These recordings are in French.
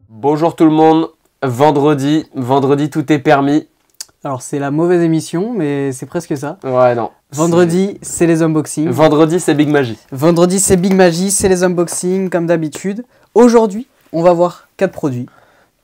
Bonjour tout le monde, vendredi tout est permis. Alors c'est la mauvaise émission, mais c'est presque ça. Ouais non. Vendredi c'est les unboxings. Vendredi c'est Big Magie. Vendredi c'est Big Magie, c'est les unboxings comme d'habitude. Aujourd'hui on va voir 4 produits.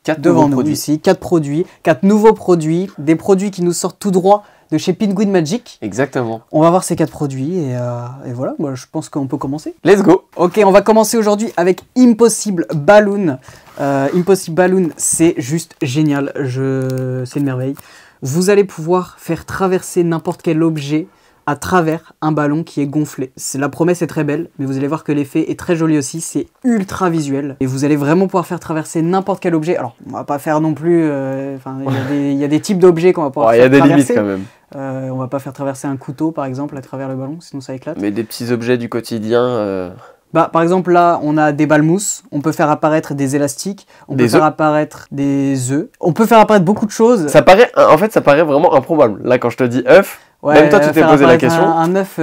4 devant nous ici, 4 produits, 4 nouveaux produits, des produits qui nous sortent tout droit de chez Penguin Magic. Exactement. On va voir ces 4 produits et voilà, moi je pense qu'on peut commencer. Let's go. Ok, on va commencer aujourd'hui avec Impossible Balloon. Impossible Balloon, c'est juste génial, c'est une merveille. Vous allez pouvoir faire traverser n'importe quel objet à travers un ballon qui est gonflé. La promesse est très belle, mais vous allez voir que l'effet est très joli aussi, c'est ultra visuel. Et vous allez vraiment pouvoir faire traverser n'importe quel objet. Alors, on va pas faire non plus... il y a des types d'objets qu'on va pouvoir faire traverser. Il y a des limites quand même. On va pas faire traverser un couteau, par exemple, à travers le ballon, sinon ça éclate. Mais des petits objets du quotidien... Bah, par exemple, là, on a des balles mousse, on peut faire apparaître des élastiques, on peut faire apparaître des œufs, on peut faire apparaître beaucoup de choses. Ça paraît, en fait, ça paraît vraiment improbable. Là, quand je te dis œuf, ouais, même toi, tu t'es posé la question. Un œuf...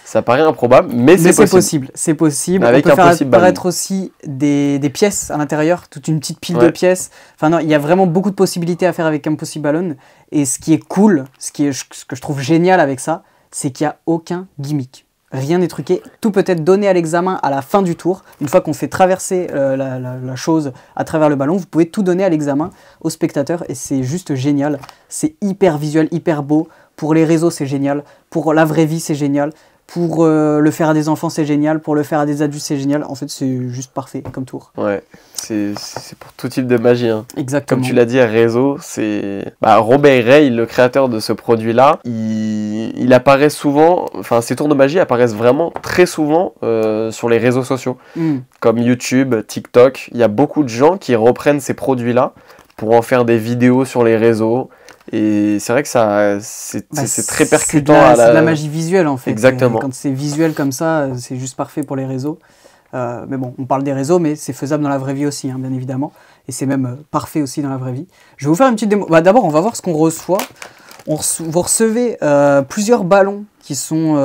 Ça paraît improbable, mais c'est possible. C'est possible. Avec on peut faire apparaître balloon. Aussi des pièces à l'intérieur, toute une petite pile de pièces. Enfin non, il y a vraiment beaucoup de possibilités à faire avec Impossible Balloon. Et ce qui est cool, ce que je trouve génial avec ça, c'est qu'il n'y a aucun gimmick. Rien n'est truqué, tout peut être donné à l'examen à la fin du tour. Une fois qu'on fait traverser la chose à travers le ballon, vous pouvez tout donner à l'examen aux spectateurs et c'est juste génial. C'est hyper visuel, hyper beau. Pour les réseaux, c'est génial. Pour la vraie vie, c'est génial. Pour le faire à des enfants, c'est génial. Pour le faire à des adultes, c'est génial. En fait, c'est juste parfait comme tour. Ouais, c'est pour tout type de magie. Hein. Exactement. Comme tu l'as dit, réseau, c'est... Robert Ray, le créateur de ce produit-là, il apparaît souvent... Enfin, ces tours de magie apparaissent vraiment très souvent sur les réseaux sociaux. Comme YouTube, TikTok. Il y a beaucoup de gens qui reprennent ces produits-là pour en faire des vidéos sur les réseaux. Et c'est vrai que c'est très percutant. C'est de la magie visuelle en fait. Exactement. Quand c'est visuel comme ça, c'est juste parfait pour les réseaux. Mais bon, on parle des réseaux, mais c'est faisable dans la vraie vie aussi, hein, bien évidemment. Et c'est même parfait aussi dans la vraie vie. Je vais vous faire une petite démo. D'abord, on va voir ce qu'on reçoit. Vous recevez plusieurs ballons qui sont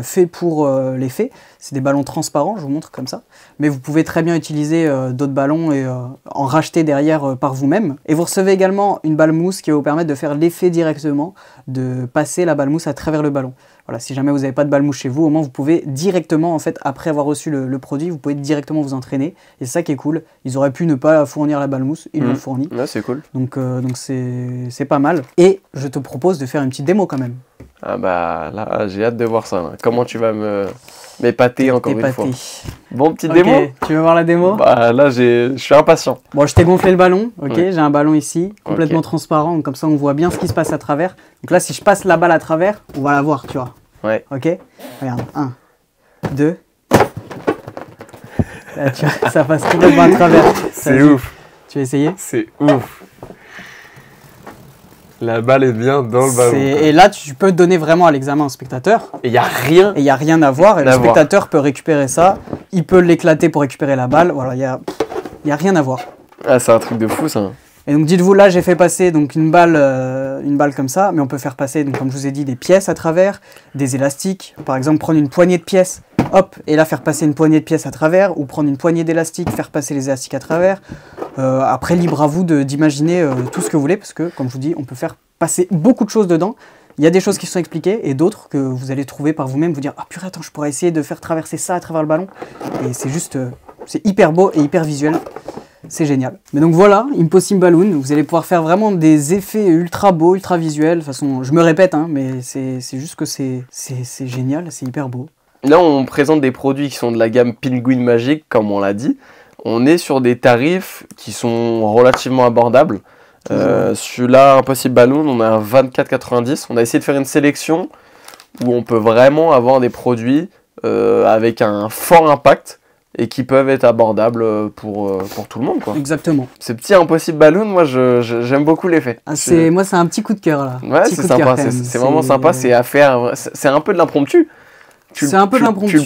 faits pour l'effet. C'est des ballons transparents, je vous montre comme ça. Mais vous pouvez très bien utiliser d'autres ballons et en racheter derrière par vous-même. Et vous recevez également une balle mousse qui va vous permettre de faire l'effet directement, de passer la balle mousse à travers le ballon. Voilà, si jamais vous n'avez pas de balle mousse chez vous, au moins vous pouvez directement, en fait, après avoir reçu le produit, vous pouvez directement vous entraîner. Et c'est ça qui est cool. Ils auraient pu ne pas fournir la balle mousse, ils l'ont fourni. Ouais, c'est cool. Donc c'est pas mal. Et je te propose de faire une petite démo quand même. Ah bah là, j'ai hâte de voir ça. Comment tu vas m'épater encore une fois. Bon, petite démo. Tu veux voir la démo? Bah là, je suis impatient. Bon, je t'ai gonflé le ballon, ok. J'ai un ballon ici, complètement transparent, donc comme ça on voit bien ce qui se passe à travers. Donc là, si je passe la balle à travers, on va la voir, tu vois. Ouais. Ok. Regarde, 1, 2. Là, tu vois, ça passe complètement à travers. C'est ouf. Tu veux essayer? C'est ouf. La balle est bien dans le ballon. Et là, tu peux donner vraiment à l'examen au spectateur. Et il n'y a rien. Et il n'y a rien à voir. Et le spectateur peut récupérer ça. Il peut l'éclater pour récupérer la balle. Voilà, il y a rien à voir. Ah, c'est un truc de fou, ça. Et donc, dites-vous, là, j'ai fait passer donc, une balle comme ça. Mais on peut faire passer, donc, comme je vous ai dit, des pièces à travers, des élastiques. Par exemple, prendre une poignée de pièces, hop, et là, faire passer une poignée de pièces à travers. Ou prendre une poignée d'élastiques, faire passer les élastiques à travers. Après, libre à vous d'imaginer tout ce que vous voulez, parce que, comme je vous dis, on peut faire passer beaucoup de choses dedans. Il y a des choses qui sont expliquées, et d'autres que vous allez trouver par vous-même, vous dire « Ah purée, attends, je pourrais essayer de faire traverser ça à travers le ballon. » Et c'est juste, c'est hyper beau et hyper visuel. C'est génial. Mais donc voilà, Impossible Balloon, vous allez pouvoir faire vraiment des effets ultra beaux, ultra visuels. De toute façon, je me répète, hein, mais c'est juste que c'est génial, c'est hyper beau. Là, on présente des produits qui sont de la gamme Penguin Magic, comme on l'a dit. On est sur des tarifs qui sont relativement abordables. Celui-là, Impossible Balloon, on a 24,90. On a essayé de faire une sélection où on peut vraiment avoir des produits avec un fort impact et qui peuvent être abordables pour tout le monde, quoi. Exactement. Ce petit Impossible Balloon, moi j'aime beaucoup l'effet. Ah, moi c'est un petit coup de cœur là. Ouais, c'est sympa, c'est vraiment sympa, c'est à faire, c'est un peu de l'impromptu. C'est un peu de l'impromptu,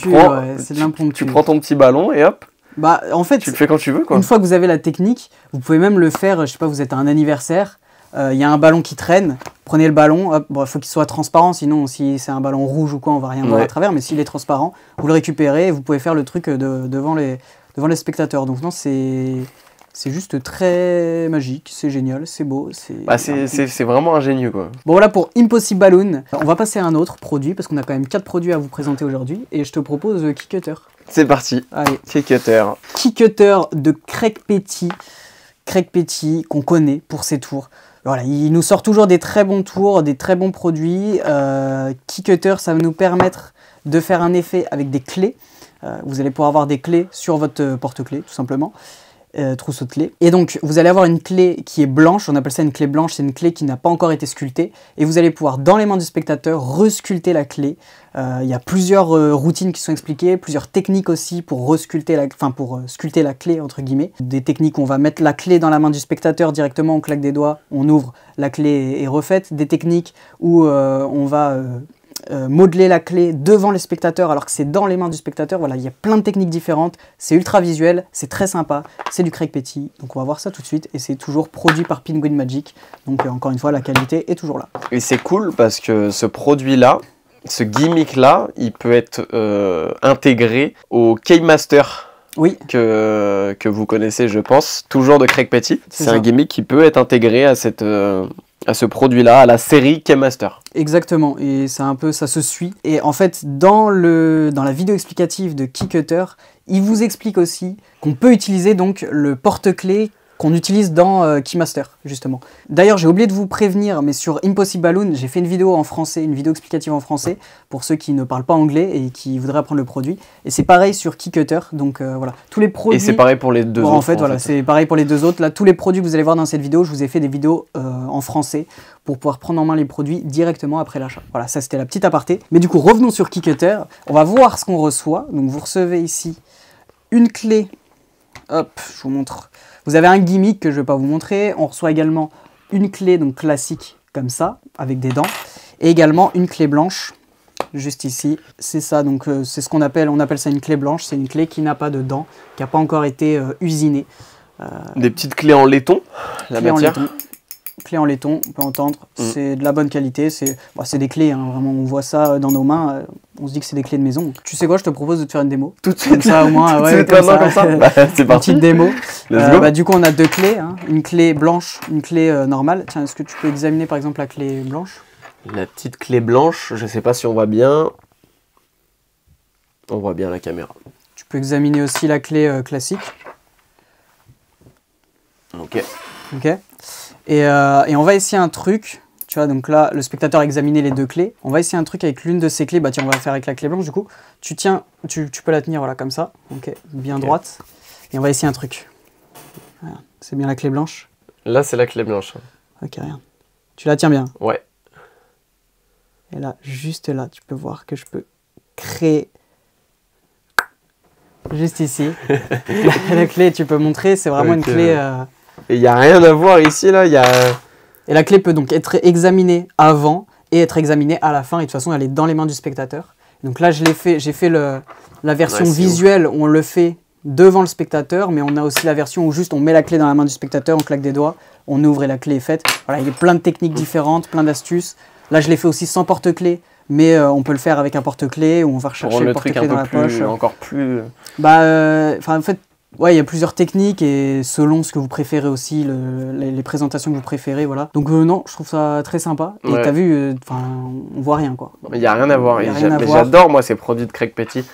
c'est de l'impromptu. Tu prends ton petit ballon et hop. Bah, en fait, tu le fais quand tu veux, quoi. Une fois que vous avez la technique, vous pouvez même le faire, je sais pas, vous êtes à un anniversaire, il y a un ballon qui traîne, prenez le ballon, hop, bon, il faut qu'il soit transparent, sinon si c'est un ballon rouge ou quoi, on va rien voir à travers, mais s'il est transparent, vous le récupérez et vous pouvez faire le truc devant les spectateurs. Donc non, c'est juste très magique, c'est génial, c'est beau. C'est vraiment ingénieux, quoi. Bon voilà pour Impossible Balloon. On va passer à un autre produit, parce qu'on a quand même 4 produits à vous présenter aujourd'hui, et je te propose Keycutter. C'est parti. Allez. Keycutter. Keycutter de Craig Petty. Craig Petty, qu'on connaît pour ses tours. Voilà, il nous sort toujours des très bons tours, des très bons produits. Keycutter, ça va nous permettre de faire un effet avec des clés. Vous allez pouvoir avoir des clés sur votre porte-clés, tout simplement. Trousseau de clés. Et donc, vous allez avoir une clé qui est blanche, on appelle ça une clé blanche, c'est une clé qui n'a pas encore été sculptée. Et vous allez pouvoir, dans les mains du spectateur, resculpter la clé. Il y a plusieurs routines qui sont expliquées, plusieurs techniques aussi pour resculpter sculpter la clé, entre guillemets. Des techniques où on va mettre la clé dans la main du spectateur directement, on claque des doigts, on ouvre, la clé est refaite. Des techniques où on va modeler la clé devant les spectateurs alors que c'est dans les mains du spectateur. Voilà, il y a plein de techniques différentes, c'est ultra visuel, c'est très sympa, c'est du Craig Petty, donc on va voir ça tout de suite, et c'est toujours produit par Penguin Magic, donc encore une fois la qualité est toujours là. Et c'est cool parce que ce produit-là, ce gimmick-là, il peut être intégré au Keymaster. Oui. Que vous connaissez, je pense, toujours de Craig Petty. C'est un gimmick qui peut être intégré à ce produit-là, à la série Keymaster. Exactement, et c'est un peu, ça se suit. Et en fait, dans la vidéo explicative de Keycutter, il vous explique aussi qu'on peut utiliser donc le porte-clés qu'on utilise dans Keymaster, justement. D'ailleurs, j'ai oublié de vous prévenir, mais sur Impossible Balloon, j'ai fait une vidéo en français, une vidéo explicative en français, pour ceux qui ne parlent pas anglais et qui voudraient apprendre le produit. Et c'est pareil sur Keycutter, donc voilà. Tous les produits... Et c'est pareil pour les deux autres. En fait, voilà, c'est pareil pour les deux autres. Là, tous les produits que vous allez voir dans cette vidéo, je vous ai fait des vidéos en français pour pouvoir prendre en main les produits directement après l'achat. Voilà, ça c'était la petite aparté. Mais du coup, revenons sur Keycutter. On va voir ce qu'on reçoit. Donc vous recevez ici une clé. Hop, je vous montre. Vous avez un gimmick que je ne vais pas vous montrer. On reçoit également une clé donc classique comme ça, avec des dents. Et également une clé blanche, juste ici. C'est ça, donc c'est ce on appelle ça une clé blanche. C'est une clé qui n'a pas de dents, qui n'a pas encore été usinée. Des petites clés en laiton, la matière. Clés en laiton, on peut entendre, c'est de la bonne qualité, c'est des clés, hein, vraiment on voit ça dans nos mains, on se dit que c'est des clés de maison. Tu sais quoi, je te propose de te faire une démo. Tout de suite, comme ça au moins, ouais, comme ça. Bah, c'est parti. Une petite démo. Du coup on a deux clés, hein, une clé blanche, une clé normale. Tiens, est-ce que tu peux examiner par exemple la clé blanche? La petite clé blanche, je sais pas si on voit bien. On voit bien la caméra. Tu peux examiner aussi la clé classique. Ok. Ok. Et on va essayer un truc, tu vois, donc là, le spectateur a examiné les deux clés. On va essayer un truc avec l'une de ces clés, bah tiens, on va le faire avec la clé blanche du coup. Tu tiens, tu peux la tenir, voilà, comme ça, ok, bien droite. Et on va essayer un truc. Voilà. C'est bien la clé blanche? Là, c'est la clé blanche. Ok, regarde. Tu la tiens bien? Ouais. Et là, juste là, tu peux voir que je peux créer... Juste ici. la clé, tu peux montrer, c'est vraiment une clé... Et il n'y a rien à voir ici, là, il y a... Et la clé peut donc être examinée avant et être examinée à la fin. Et de toute façon, elle est dans les mains du spectateur. Donc là, j'ai fait la version visuelle où on le fait devant le spectateur, mais on a aussi la version où juste on met la clé dans la main du spectateur, on claque des doigts, on ouvre et la clé est faite. Voilà, il y a plein de techniques différentes, plein d'astuces. Là, je l'ai fait aussi sans porte-clés, mais on peut le faire avec un porte-clés, où on va rechercher le porte-clés dans la poche. Encore plus... en fait, ouais, il y a plusieurs techniques et selon ce que vous préférez aussi, les présentations que vous préférez, voilà. Donc non, je trouve ça très sympa. Et t'as vu, on voit rien, quoi. Il n'y a rien à voir. J'adore, moi, ces produits de Craig Petty.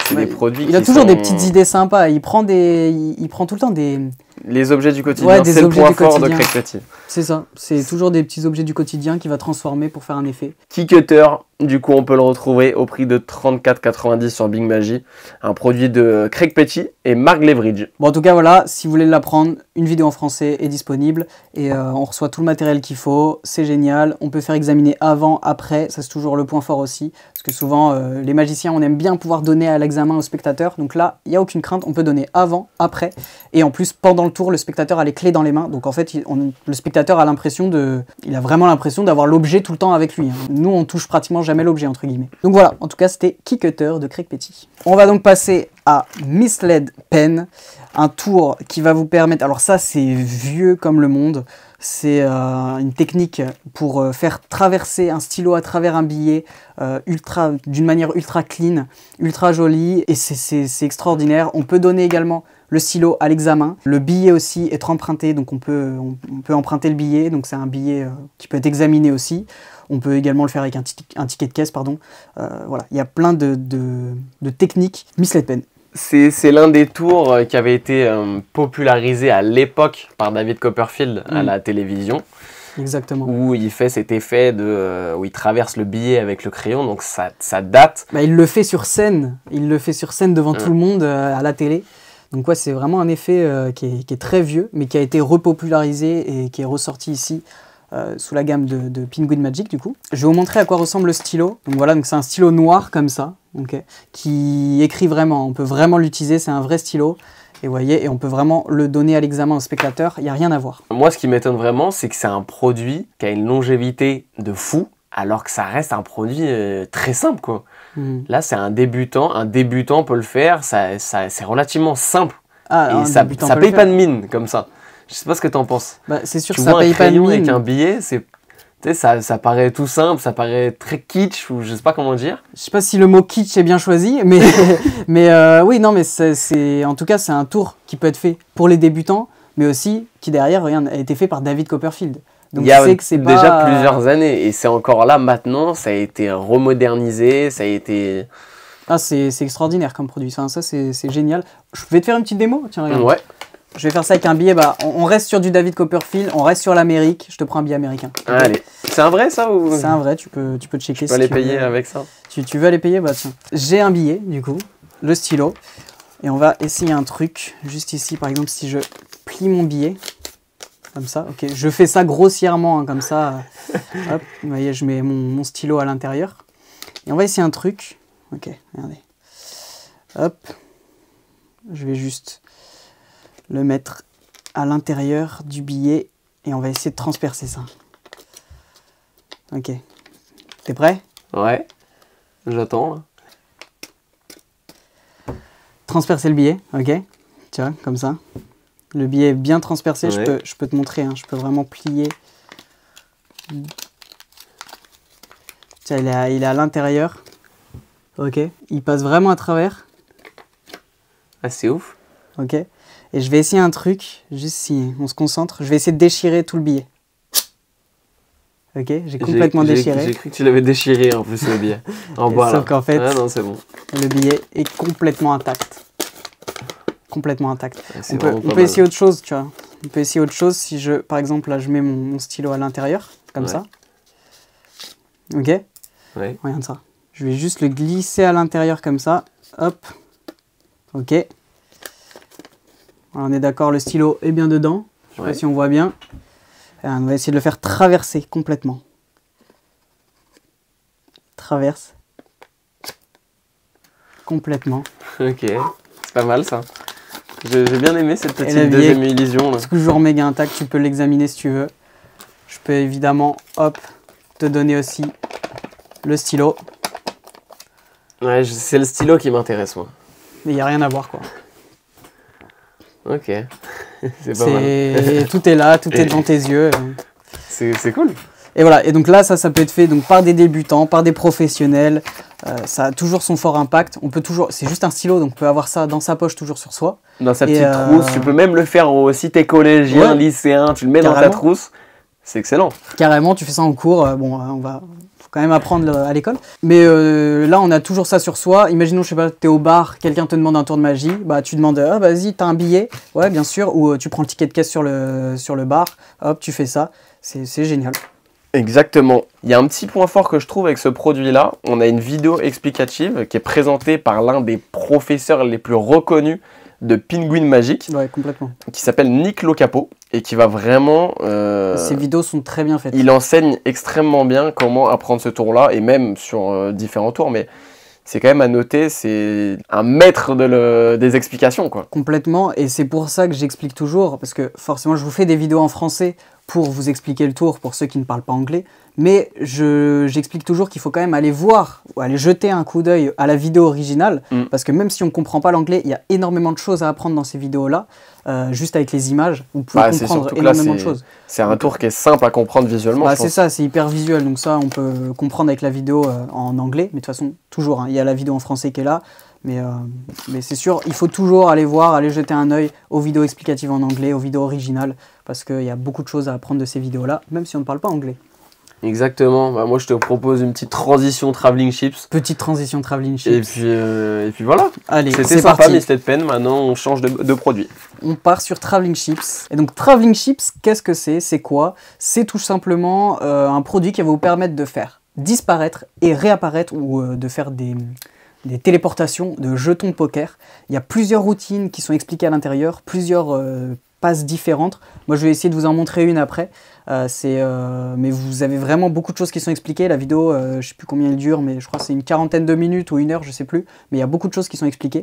C'est des produits il a toujours des petites idées sympas. Il prend tout le temps des... Les objets du quotidien, c'est le point fort de Craig Petty. C'est ça, c'est toujours des petits objets du quotidien qu'il va transformer pour faire un effet. Keycutter, du coup on peut le retrouver au prix de 34,90 sur Bing Magie. Un produit de Craig Petty et Mark Leveridge. Bon en tout cas voilà, si vous voulez l'apprendre, une vidéo en français est disponible. Et on reçoit tout le matériel qu'il faut, c'est génial. On peut faire examiner avant, après, ça c'est toujours le point fort aussi. Parce que souvent les magiciens on aime bien pouvoir donner à l'examen au spectateur. Donc là, il n'y a aucune crainte, on peut donner avant, après. Et en plus pendant le tour, le spectateur a les clés dans les mains. Donc en fait, le spectateur a l'impression il a vraiment l'impression d'avoir l'objet tout le temps avec lui. Hein. Nous, on touche pratiquement jamais l'objet, entre guillemets. Donc voilà, en tout cas, c'était Keycutter de Craig Petty. On va donc passer à Misled Pen, un tour qui va vous permettre, alors ça c'est vieux comme le monde, c'est une technique pour faire traverser un stylo à travers un billet d'une manière ultra clean, ultra jolie, et c'est extraordinaire. On peut donner également le stylo à l'examen. Le billet aussi est emprunté, donc on peut emprunter le billet, donc c'est un billet qui peut être examiné aussi. On peut également le faire avec un ticket de caisse, pardon. Voilà, il y a plein de techniques. Misled Pen. C'est l'un des tours qui avait été popularisé à l'époque par David Copperfield à la télévision. Exactement. Où il fait cet effet où il traverse le billet avec le crayon, donc ça date. Bah, il le fait sur scène, devant tout le monde à la télé. Donc ouais, c'est vraiment un effet qui est très vieux, mais qui a été repopularisé et qui est ressorti ici sous la gamme de Penguin Magic du coup. Je vais vous montrer à quoi ressemble le stylo. Donc voilà, donc c'est un stylo noir comme ça, okay, qui écrit vraiment. On peut vraiment l'utiliser, c'est un vrai stylo. Et vous voyez, et on peut vraiment le donner à l'examen au spectateur, il n'y a rien à voir. Moi, ce qui m'étonne vraiment, c'est que c'est un produit qui a une longévité de fou, alors que ça reste un produit très simple, quoi. Là, c'est un débutant peut le faire, c'est relativement simple. Ah, et ça paye pas de mine, comme ça. Je sais pas ce que t'en penses. Bah, c'est sûr que ça paye pas de mine. Avec un billet, ça paraît tout simple, ça paraît très kitsch, ou je sais pas comment dire. Je sais pas si le mot kitsch est bien choisi, mais, oui, non, mais en tout cas, c'est un tour qui peut être fait pour les débutants, mais aussi qui derrière, regarde, a été fait par David Copperfield. Donc il y a déjà plusieurs années, et c'est encore là maintenant, ça a été remodernisé, ça a été... Ah, c'est extraordinaire comme produit, ça c'est génial. Je vais te faire une petite démo, tiens, regarde. Ouais. Je vais faire ça avec un billet, bah, on reste sur du David Copperfield, on reste sur l'Amérique, je te prends un billet américain. Allez, c'est un vrai ça ou... C'est un vrai, tu peux checker. Tu peux aller payer avec ça. Tu veux aller payer? Bah tiens. J'ai un billet, du coup, le stylo, et on va essayer un truc, juste ici par exemple, si je plie mon billet, comme ça, ok, je fais ça grossièrement, hein, comme ça, hop, vous voyez, je mets mon stylo à l'intérieur, et on va essayer un truc, ok, regardez, hop, je vais juste le mettre à l'intérieur du billet et on va essayer de transpercer ça. Ok. T'es prêt? Ouais. J'attends. Transpercer le billet, ok. Tu vois, comme ça. Le billet est bien transpercé, ouais. je peux te montrer, hein, je peux vraiment plier. Tiens, il est à l'intérieur. Ok. Il passe vraiment à travers. Ah, c'est ouf. Ok. Et je vais essayer un truc, juste si on se concentre, je vais essayer de déchirer tout le billet. Ok, j'ai complètement déchiré. J'ai cru que tu l'avais déchiré en plus le billet. En bas sauf qu'en fait, non, c'est bon. Le billet est complètement intact. Complètement intact. Ouais, on peut essayer autre chose, tu vois. On peut essayer autre chose si je, par exemple, là je mets mon stylo à l'intérieur, comme ça. Ok. Ouais. Regarde ça. Je vais juste le glisser à l'intérieur comme ça. Hop. Ok. On est d'accord, le stylo est bien dedans. Je sais pas si on voit bien. On va essayer de le faire traverser complètement. Traverse. Complètement. Ok, c'est pas mal ça. J'ai bien aimé cette petite deuxième illusion. C'est toujours méga intact, tu peux l'examiner si tu veux. Je peux évidemment, hop, te donner aussi le stylo. Ouais, c'est le stylo qui m'intéresse moi. Mais il n'y a rien à voir quoi. Ok, c'est pas mal. Tout est là, tout est devant tes yeux. C'est cool. Et voilà, et donc là, ça peut être fait donc, par des débutants, par des professionnels. Ça a toujours son fort impact. On peut toujours, c'est juste un stylo, donc on peut avoir ça dans sa poche, toujours sur soi. Dans sa petite trousse, tu peux même le faire si t'es collégien, lycéen, tu le mets carrément dans ta trousse. C'est excellent. Carrément, tu fais ça en cours. Faut quand même apprendre à l'école. Mais là, on a toujours ça sur soi. Imaginons, je sais pas, t'es au bar, quelqu'un te demande un tour de magie. Bah, tu demandes, ah, vas-y, t'as un billet. Ouais, bien sûr. Ou tu prends le ticket de caisse sur le bar. Hop, tu fais ça. C'est génial. Exactement. Il y a un petit point fort que je trouve avec ce produit-là. On a une vidéo explicative qui est présentée par l'un des professeurs les plus reconnus de Penguin Magic. Ouais, complètement. Qui s'appelle Nick Locapo et qui va vraiment... Ces vidéos sont très bien faites. Il enseigne extrêmement bien comment apprendre ce tour-là et même sur différents tours, mais c'est quand même à noter, c'est un maître des explications, quoi. Complètement, et c'est pour ça que j'explique toujours, parce que forcément je vous fais des vidéos en français pour vous expliquer le tour pour ceux qui ne parlent pas anglais. Mais j'explique toujours qu'il faut quand même aller voir, ou aller jeter un coup d'œil à la vidéo originale, parce que même si on ne comprend pas l'anglais, il y a énormément de choses à apprendre dans ces vidéos-là. Juste avec les images, vous pouvez comprendre énormément de choses. C'est un tour qui est simple à comprendre visuellement. C'est ça, c'est hyper visuel, donc ça on peut comprendre avec la vidéo en anglais, mais de toute façon, toujours, il y a la vidéo en français qui est là, mais c'est sûr, il faut toujours aller voir, aller jeter un œil aux vidéos explicatives en anglais, aux vidéos originales, parce qu'il y a beaucoup de choses à apprendre de ces vidéos-là, même si on ne parle pas anglais. Exactement, bah, moi je te propose une petite transition Traveling Chips. Petite transition Traveling Chips. Et puis voilà. Allez, c'était sympa Misted Pen, maintenant on change de produit. On part sur Traveling Chips. Et donc Traveling Chips, qu'est-ce que c'est? C'est quoi? C'est tout simplement un produit qui va vous permettre de faire disparaître et réapparaître ou de faire des téléportations de jetons de poker. Il y a plusieurs routines qui sont expliquées à l'intérieur, plusieurs passes différentes. Moi je vais essayer de vous en montrer une après. Mais vous avez vraiment beaucoup de choses qui sont expliquées. La vidéo, je ne sais plus combien elle dure, mais je crois que c'est une quarantaine de minutes ou 1 heure, je ne sais plus. Mais il y a beaucoup de choses qui sont expliquées.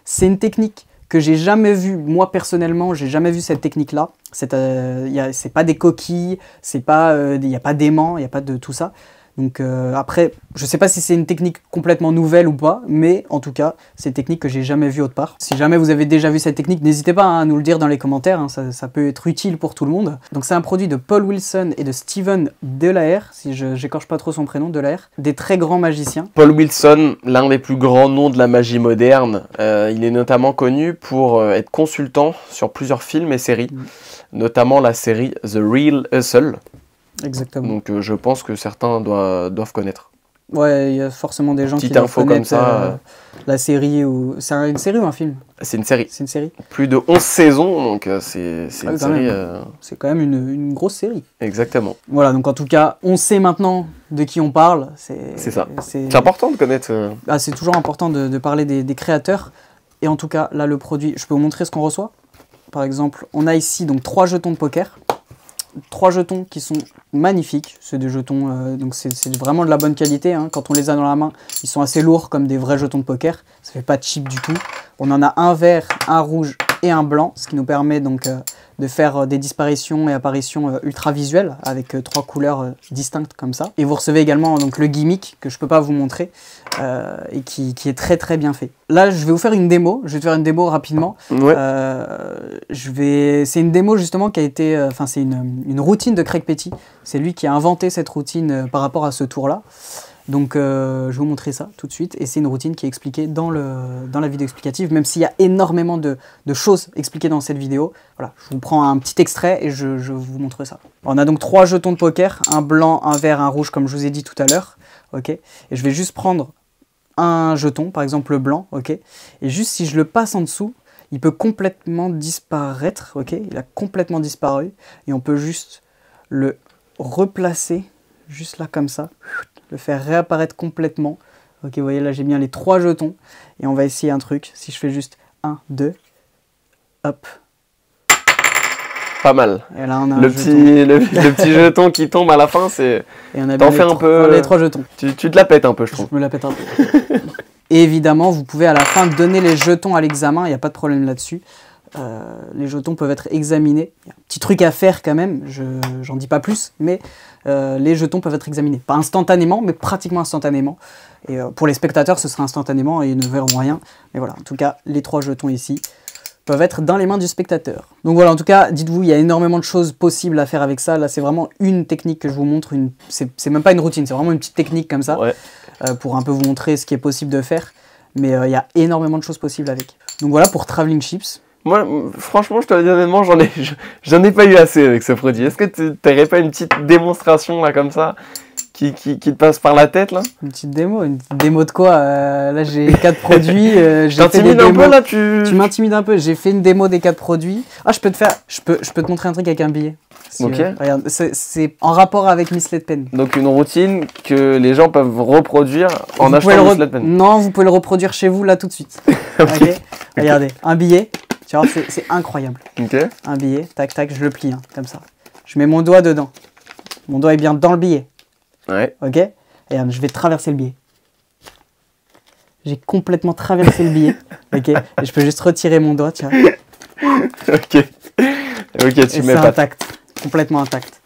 C'est une technique que j'ai jamais vue, moi personnellement, j'ai jamais vu cette technique-là. C'est pas des coquilles, il n'y a pas d'aimant, il n'y a pas de tout ça. Donc après, je ne sais pas si c'est une technique complètement nouvelle ou pas, mais en tout cas, c'est une technique que j'ai jamais vue autre part. Si jamais vous avez déjà vu cette technique, n'hésitez pas à nous le dire dans les commentaires, ça peut être utile pour tout le monde. Donc c'est un produit de Paul Wilson et de Steven Delahaye, si je n'écorche pas trop son prénom, Delahaye, des très grands magiciens. Paul Wilson, l'un des plus grands noms de la magie moderne, il est notamment connu pour être consultant sur plusieurs films et séries, notamment la série The Real Hustle. Exactement. Donc je pense que certains doivent connaître. Ouais, il y a forcément des gens qui doivent connaître comme ça, la série. C'est une série ou un film? C'est une série. C'est une série. Plus de 11 saisons, donc c'est une série... C'est quand même une grosse série. Exactement. Voilà, donc en tout cas, on sait maintenant de qui on parle. C'est ça. C'est important de connaître... C'est toujours important de parler des créateurs. Et en tout cas, là, le produit, je peux vous montrer ce qu'on reçoit. Par exemple, on a ici donc 3 jetons de poker. 3 jetons qui sont magnifiques, c'est des jetons, donc c'est vraiment de la bonne qualité, hein. Quand on les a dans la main, ils sont assez lourds comme des vrais jetons de poker, ça fait pas cheap du tout. On en a un vert, un rouge et un blanc, ce qui nous permet donc de faire des disparitions et apparitions ultra visuelles avec 3 couleurs distinctes comme ça. Et vous recevez également donc le gimmick que je peux pas vous montrer et qui est très très bien fait. Là, je vais vous faire une démo. Je vais te faire une démo rapidement. Ouais. C'est une démo justement qui a été, c'est une routine de Craig Petty. C'est lui qui a inventé cette routine par rapport à ce tour-là. Donc je vais vous montrer ça tout de suite, et c'est une routine qui est expliquée dans la vidéo explicative, même s'il y a énormément de choses expliquées dans cette vidéo. Voilà, je vous prends un petit extrait et je vous montre ça. On a donc 3 jetons de poker, un blanc, un vert, un rouge, comme je vous ai dit tout à l'heure. Ok, et je vais juste prendre un jeton, par exemple le blanc, ok, et juste si je le passe en dessous, il peut complètement disparaître, ok, il a complètement disparu, et on peut juste le replacer, juste là comme ça, le faire réapparaître complètement. Ok, vous voyez là j'ai bien les 3 jetons, et on va essayer un truc, si je fais juste 1, 2, hop. Pas mal. Et là on a le petit jeton qui tombe à la fin, c'est... T'en fais un peu... les 3 jetons. Tu te la pètes un peu, je trouve. Je me la pète un peu. Et évidemment, vous pouvez à la fin donner les jetons à l'examen, il n'y a pas de problème là-dessus. Les jetons peuvent être examinés. Il y a un petit truc à faire quand même, j'en dis pas plus, mais les jetons peuvent être examinés. Pas instantanément, mais pratiquement instantanément. Et pour les spectateurs, ce sera instantanément et ils ne verront rien. Mais voilà, en tout cas, les 3 jetons ici peuvent être dans les mains du spectateur. Donc voilà, en tout cas, dites-vous, il y a énormément de choses possibles à faire avec ça. Là, c'est vraiment une technique que je vous montre. C'est même pas une routine, c'est vraiment une petite technique comme ça, ouais. Pour un peu vous montrer ce qui est possible de faire. Mais il y a énormément de choses possibles avec. Donc voilà pour Traveling Chips. Moi, franchement, je te le dis honnêtement, j'en ai pas eu assez avec ce produit. Est-ce que tu n'aurais pas une petite démonstration là comme ça qui te passe par la tête là? Une petite démo de quoi? Là j'ai 4 produits. T'intimides un peu là, tu m'intimides un peu. J'ai fait une démo des 4 produits. Ah, je peux te montrer un truc avec un billet. Si ok. Regarde, c'est en rapport avec Misted Pen. Donc une routine que les gens peuvent reproduire en achetant Misted Pen. Non, vous pouvez le reproduire chez vous là tout de suite. Ok. Regardez, un billet. Tu vois, c'est incroyable. Ok. Un billet, tac tac, je le plie hein, comme ça. Je mets mon doigt dedans. Mon doigt est bien dans le billet. Ouais. Ok. Et regarde, je vais traverser le billet. J'ai complètement traversé le billet. Ok. Et je peux juste retirer mon doigt, tu vois. Ok. Ok, tu mets pas. C'est intact. complètement intacte.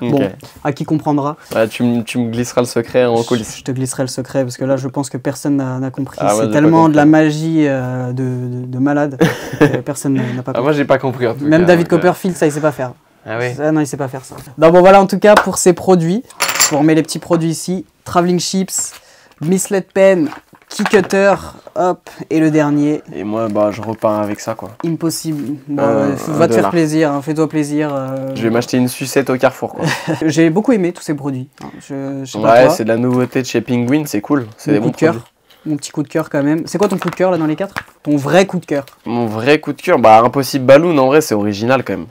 Ok. Bon, à qui comprendra. Ouais, tu me glisseras le secret en coulisses. Je te glisserai le secret parce que là, je pense que personne n'a compris. Ah, moi, c'est j'ai tellement pas de la magie de malade que personne n'a pas Ah, compris. moi, j'ai pas compris en tout Même cas, David donc, Copperfield, ça, il sait pas faire. Ah oui. Ça, non, il sait pas faire ça. Donc bon, voilà en tout cas pour ces produits. Je vous remets les petits produits ici. Traveling Chips, Misled Pen, Key Cutter, hop, et le dernier, Et moi, bah, je repars avec ça, quoi. Impossible. Bon, va te $1. faire plaisir, hein, fais-toi plaisir. Je vais m'acheter une sucette au Carrefour, quoi. J'ai beaucoup aimé tous ces produits. Hein. Je sais pas Ouais, toi. c'est de la nouveauté de chez Penguin, c'est cool. C'est des Mon coup bons de cœur. produits. Mon petit coup de cœur quand même. C'est quoi ton coup de cœur là dans les 4? Ton vrai coup de cœur? Mon vrai coup de cœur, bah, Impossible Balloon, en vrai, c'est original quand même.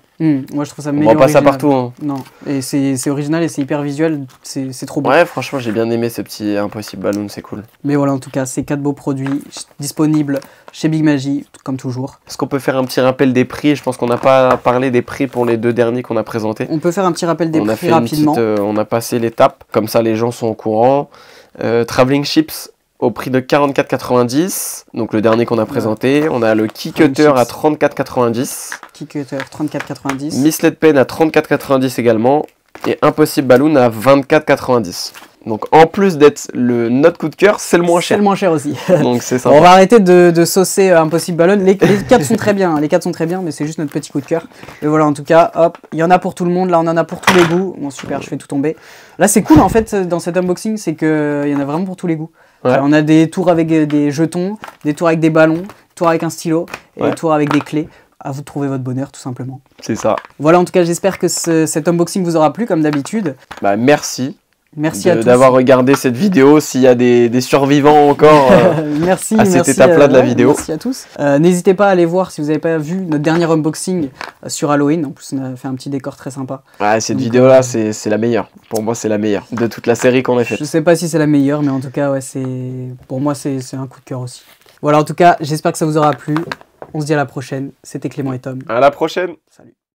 Moi je trouve ça On méga voit pas ça original. partout, hein. Non, et c'est original et c'est hyper visuel, c'est trop beau. Ouais, franchement, j'ai bien aimé ce petit Impossible Balloon, c'est cool. Mais voilà, en tout cas, ces 4 beaux produits disponibles chez Big Magie, comme toujours. Est-ce qu'on peut faire un petit rappel des prix? Je pense qu'on n'a pas parlé des prix pour les 2 derniers qu'on a présentés. On peut faire un petit rappel des On a prix fait rapidement. on a passé l'étape, comme ça les gens sont au courant. Traveling Chips au prix de 44,90, donc le dernier qu'on a présenté. On a le Key Traveling Cutter à Chips. 34,90. Key Cutter 34,90. Misled Pen à 34,90 également. Et Impossible Balloon à 24,90. Donc en plus d'être notre coup de cœur, c'est le moins C'est cher. le moins cher aussi. Donc c'est On sympa. va arrêter de saucer Impossible Balloon. Les 4 sont très bien, hein. Les 4 sont très bien, mais c'est juste notre petit coup de cœur. Et voilà, en tout cas, hop, il y en a pour tout le monde. Là, on en a pour tous les goûts. Bon, super, je fais tout tomber. Là, c'est cool en fait dans cet unboxing, c'est qu'il y en a vraiment pour tous les goûts. Ouais. On a des tours avec des jetons, des tours avec des ballons, tours avec un stylo et Ouais. des tours avec des clés. À vous de trouver votre bonheur, tout simplement. C'est ça. Voilà, en tout cas, j'espère que cet unboxing vous aura plu, comme d'habitude. Bah merci. Merci à tous. D'avoir regardé cette vidéo. S'il y a des survivants encore merci, à cette merci, étape-là de la vidéo. Merci à tous. N'hésitez pas à aller voir si vous n'avez pas vu notre dernier unboxing sur Halloween. En plus, on a fait un petit décor très sympa. Ouais, cette Donc, vidéo-là, c'est la meilleure. Pour moi, c'est la meilleure de toute la série qu'on a faite. Je sais pas si c'est la meilleure, mais en tout cas, ouais, pour moi, c'est un coup de cœur aussi. Voilà, en tout cas, j'espère que ça vous aura plu. On se dit à la prochaine. C'était Clément et Tom. À la prochaine. Salut.